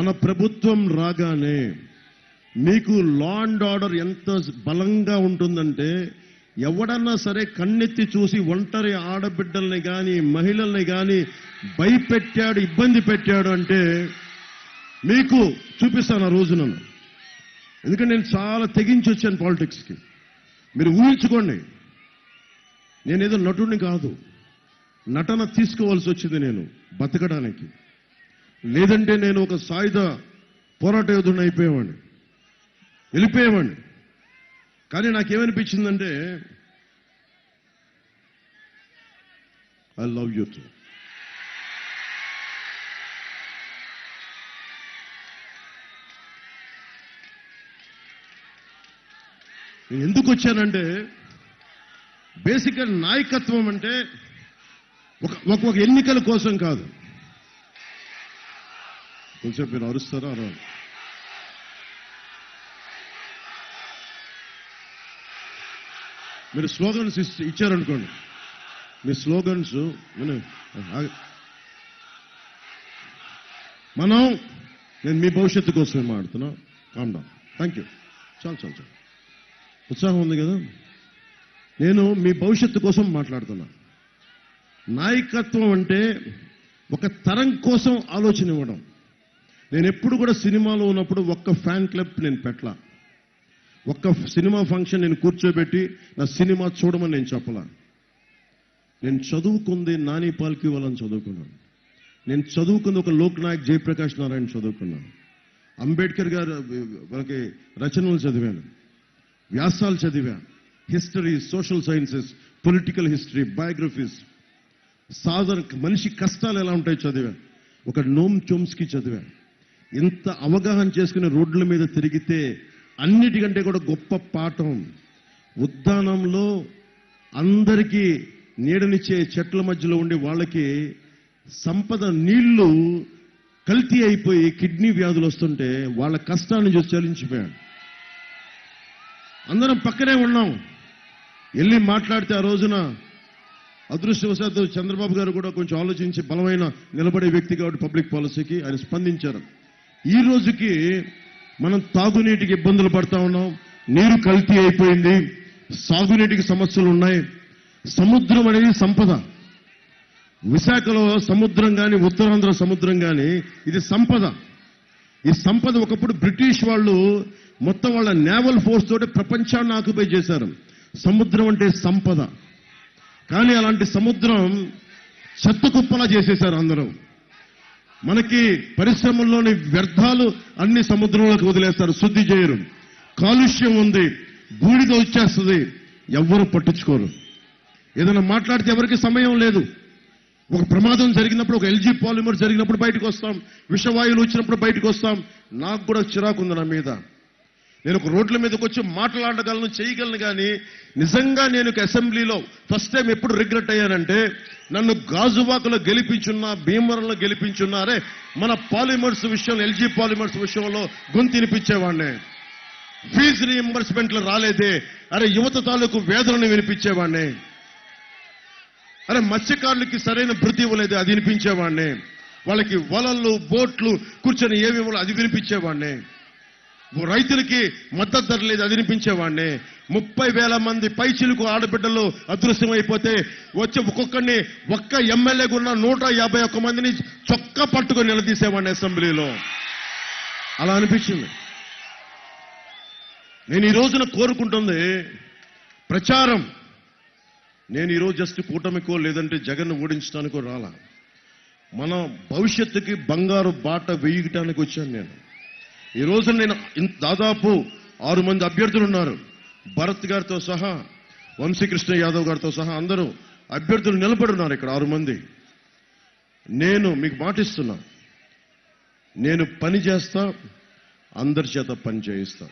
మన ప్రభుత్వం రాగానే మీకు లా అండ్ ఆర్డర్ ఎంత బలంగా ఉంటుందంటే ఎవడన్నా సరే కన్నెత్తి చూసి ఒంటరి ఆడబిడ్డల్ని కానీ మహిళల్ని కానీ భయపెట్టాడు, ఇబ్బంది పెట్టాడు అంటే మీకు చూపిస్తాను ఆ రోజున. ఎందుకంటే నేను చాలా తెగించి వచ్చాను పాలిటిక్స్కి. మీరు ఊహించుకోండి, నేనేదో నటుడిని కాదు, నటన తీసుకోవాల్సి వచ్చింది నేను బతకడానికి. లేదంటే నేను ఒక సాయుధ పోరాట యోధుడిని అయిపోయేవాడిని, వెళ్ళిపోయేవాడిని. కానీ నాకేమనిపించిందంటే ఐ లవ్ యూ టూ. నేను ఎందుకు వచ్చానంటే బేసిక్గా నాయకత్వం అంటే ఒక ఎన్నికల కోసం కాదు. కొంచెం మీరు అరుస్తారా? మీరు స్లోగన్స్ ఇచ్చారనుకోండి, మీ స్లోగన్స్ నేను మీ భవిష్యత్తు కోసమే మాట్లాడుతున్నా. Calm down. Thank you. చాలు ఉత్సాహం ఉంది కదా. నేను మీ భవిష్యత్తు కోసం మాట్లాడుతున్నా. నాయకత్వం అంటే ఒక తరం కోసం ఆలోచన ఇవ్వడం. నేను ఎప్పుడు కూడా సినిమాలో ఉన్నప్పుడు ఒక్క ఫ్యాన్ క్లబ్ నేను పెట్టలా, ఒక్క సినిమా ఫంక్షన్ నేను కూర్చోబెట్టి నా సినిమా చూడమని నేను చెప్పలా. నేను చదువుకుంది నాని పాల్కి వాళ్ళని చదువుకున్నాను. నేను చదువుకుంది ఒక లోక్నాయక్ జయప్రకాష్ నారాయణ చదువుకున్నాను. అంబేద్కర్ గారు వాళ్ళకి రచనలు చదివాను, వ్యాసాలు చదివా, history, social sciences, political history, biographies, సాధారణ మనిషి కష్టాలు ఎలా ఉంటాయో చదివా. ఒక నోమ్ చోమ్స్కీ చదివా. ఇంత అవగాహన చేసుకుని రోడ్ల మీద తిరిగితే అన్నిటికంటే కూడా గొప్ప పాఠం ఉద్యానంలో అందరికీ నీడనిచ్చే చెట్ల మధ్యలో ఉండి వాళ్ళకి సంపద నీళ్లు కల్తీ అయిపోయి కిడ్నీ వ్యాధులు వస్తుంటే వాళ్ళ కష్టాన్ని చూసి చలించిపోయాడు. అందరం పక్కనే ఉన్నాం. వెళ్ళి మాట్లాడితే ఆ రోజున అదృష్టవశాత్తు చంద్రబాబు గారు కూడా కొంచెం ఆలోచించి బలమైన నిలబడే వ్యక్తి కాబట్టి పబ్లిక్ పాలసీకి ఆయన స్పందించారు. ఈ రోజుకి మనం తాగునీటికి ఇబ్బందులు పడతా ఉన్నాం, నీరు కల్తీ అయిపోయింది, సాగునీటికి సమస్యలు ఉన్నాయి. సముద్రం అనేది సంపద. విశాఖలో సముద్రం కానీ ఉత్తరాంధ్ర సముద్రం కానీ ఇది సంపద. ఈ సంపద ఒకప్పుడు బ్రిటిష్ వాళ్ళు మొత్తం వాళ్ళ నేవల్ ఫోర్స్ తోటి ప్రపంచాన్ని ఆక్యుపై చేశారు. సముద్రం అంటే సంపద. కానీ అలాంటి సముద్రం చెత్త కుప్పలా చేసేశారు అందరూ. మనకి పరిశ్రమల్లోని వ్యర్థాలు అన్ని సముద్రంలోకి వదిలేస్తారు, శుద్ధి చేయరు. కాలుష్యం ఉంది, బూడిద వచ్చేస్తుంది, ఎవ్వరూ పట్టించుకోరు. ఏదైనా మాట్లాడితే ఎవరికి సమయం లేదు. ఒక ప్రమాదం జరిగినప్పుడు, ఒక ఎల్జీ పాలిమర్ జరిగినప్పుడు బయటకు వస్తాం, విషవాయువులు వచ్చినప్పుడు బయటకు వస్తాం. నాకు కూడా చిరాకు ఉంది నా మీద. నేను ఒక రోడ్ల మీదకి వచ్చి మాట్లాడగలను, చేయగలను. కానీ నిజంగా నేను అసెంబ్లీలో ఫస్ట్ టైం ఎప్పుడు రిగ్రెట్ అయ్యానంటే, నన్ను గాజువాకలో గెలిపించున్నా, భీమవరంలో గెలిపించున్నారే, మన పాలిమర్స్ విషయంలో, ఎల్జీ పాలిమర్స్ విషయంలో గొంతినిపించేవాడినే. ఫీజు రీఎంబర్స్మెంట్లు రాలేదే, అరే యువత తాలూకు వేదనను వినిపించేవాడినే. అరే మత్స్యకారులకి సరైన భృతి ఇవ్వలేదే, అది వినిపించేవాడినే. వాళ్ళకి వలలు, బోట్లు కూర్చొని ఏమి ఇవ్వాలి అది వినిపించేవాడినే. రైతులకి మద్దతు ధర లేదు, అది వినిపించేవాడిని. 30,000 మంది పైచిలకు ఆడబిడ్డలు అదృశ్యమైపోతే వచ్చి ఒక్కొక్కరిని ఒక్క ఎమ్మెల్యేగా ఉన్న 151 మందిని చొక్కా పట్టుకొని నిలదీసేవాడిని అసెంబ్లీలో. అలా అనిపించింది. నేను ఈ రోజున కోరుకుంటుంది ప్రచారం. నేను ఈరోజు జస్ట్ కూటమికో లేదంటే జగన్ ఓడించడానికో రాలా. మన భవిష్యత్తుకి బంగారు బాట వేయటానికి వచ్చాను నేను. ఈ రోజు నేను దాదాపు 6 మంది అభ్యర్థులు ఉన్నారు. భరత్ గారితో సహా, వంశీకృష్ణ యాదవ్ గారితో సహా అందరూ అభ్యర్థులు నిలబడున్నారు ఇక్కడ 6 మంది. నేను మీకు మాటిస్తున్నా, నేను పని చేస్తా, అందరి చేత పని చేయిస్తా.